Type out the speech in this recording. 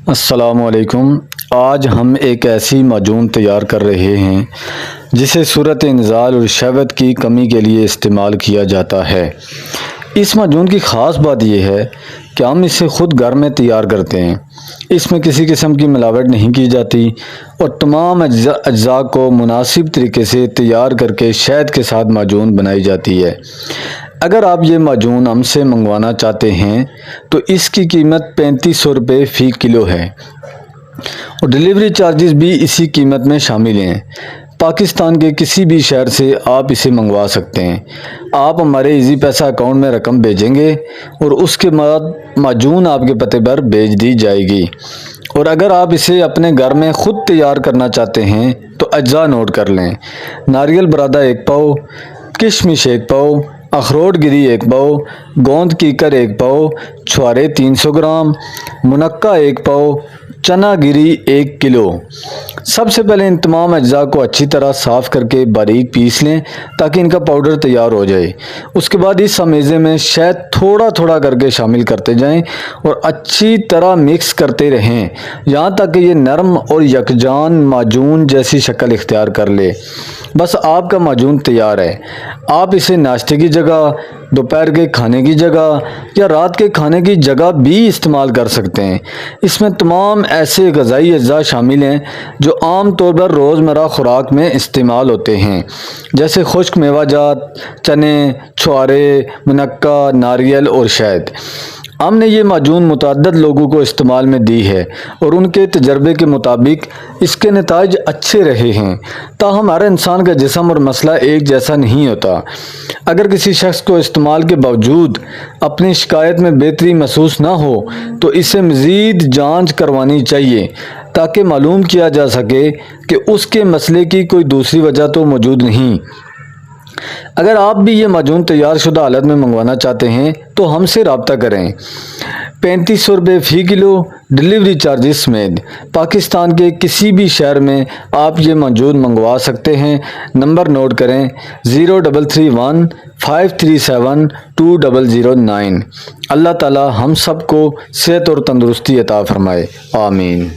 السلام علیکم۔ آج ہم ایک ایسی معجون تیار کر رہے ہیں جسے صورت انزال اور شہوت کی کمی کے لیے استعمال کیا جاتا ہے۔ اس معجون کی خاص بات یہ ہے کہ ہم اسے خود گھر میں تیار کرتے ہیں۔ اس میں کسی قسم کی ملاوٹ نہیں کی جاتی اور تمام اجزاء کو مناسب طریقے سے تیار کر کے شہد کے ساتھ معجون بنائی جاتی ہے۔ اگر آپ یہ معجون ہم سے منگوانا چاہتے ہیں تو اس کی قیمت 3500 روپے فی کلو ہے اور ڈیلیوری چارجز بھی اسی قیمت میں شامل ہیں۔ پاکستان کے کسی بھی شہر سے آپ اسے منگوا سکتے ہیں۔ آپ ہمارے ایزی پیسہ اکاؤنٹ میں رقم بھیجیں گے اور اس کے بعد معجون آپ کے پتے پر بھیج دی جائے گی۔ اور اگر آپ اسے اپنے گھر میں خود تیار کرنا چاہتے ہیں تو اجزاء نوٹ کر لیں: ناریل برادہ 1 پاؤ، کشمش 1 پاؤ، اخروٹ گری 1 پاؤ، گوند کیکر 1 پاؤ، چھوارے 300 گرام، منقع 1 پاؤ، چنا گری 1 کلو۔ سب سے پہلے ان تمام اجزاء کو اچھی طرح صاف کر کے باریک پیس لیں تاکہ ان کا پاؤڈر تیار ہو جائے۔ اس کے بعد اس امیزے میں شہد تھوڑا تھوڑا کر کے شامل کرتے جائیں اور اچھی طرح مکس کرتے رہیں یہاں تک کہ یہ نرم اور یکجان معجون جیسی شکل اختیار کر لے۔ بس آپ کا معجون تیار ہے۔ آپ اسے ناشتے کی جگہ، دوپہر کے کھانے کی جگہ یا رات کے کھانے کی جگہ بھی استعمال کر سکتے ہیں۔ اس میں تمام ایسے غذائی اجزاء شامل ہیں جو عام طور پر روزمرہ خوراک میں استعمال ہوتے ہیں، جیسے خشک میوہ جات، چنے، چھوارے، منقع، ناریل اور شہد۔ ہم نے یہ معجون متعدد لوگوں کو استعمال میں دی ہے اور ان کے تجربے کے مطابق اس کے نتائج اچھے رہے ہیں۔ تاہم ہر انسان کا جسم اور مسئلہ ایک جیسا نہیں ہوتا۔ اگر کسی شخص کو استعمال کے باوجود اپنی شکایت میں بہتری محسوس نہ ہو تو اسے مزید جانچ کروانی چاہیے تاکہ معلوم کیا جا سکے کہ اس کے مسئلے کی کوئی دوسری وجہ تو موجود نہیں۔ اگر آپ بھی یہ معجون تیار شدہ حالت میں منگوانا چاہتے ہیں تو ہم سے رابطہ کریں۔ 3500 روپے فی کلو ڈیلیوری چارجز سمیت۔ پاکستان کے کسی بھی شہر میں آپ یہ معجون منگوا سکتے ہیں۔ نمبر نوٹ کریں: 0331 537 2009۔ اللہ تعالی ہم سب کو صحت اور تندرستی عطا فرمائے، آمین۔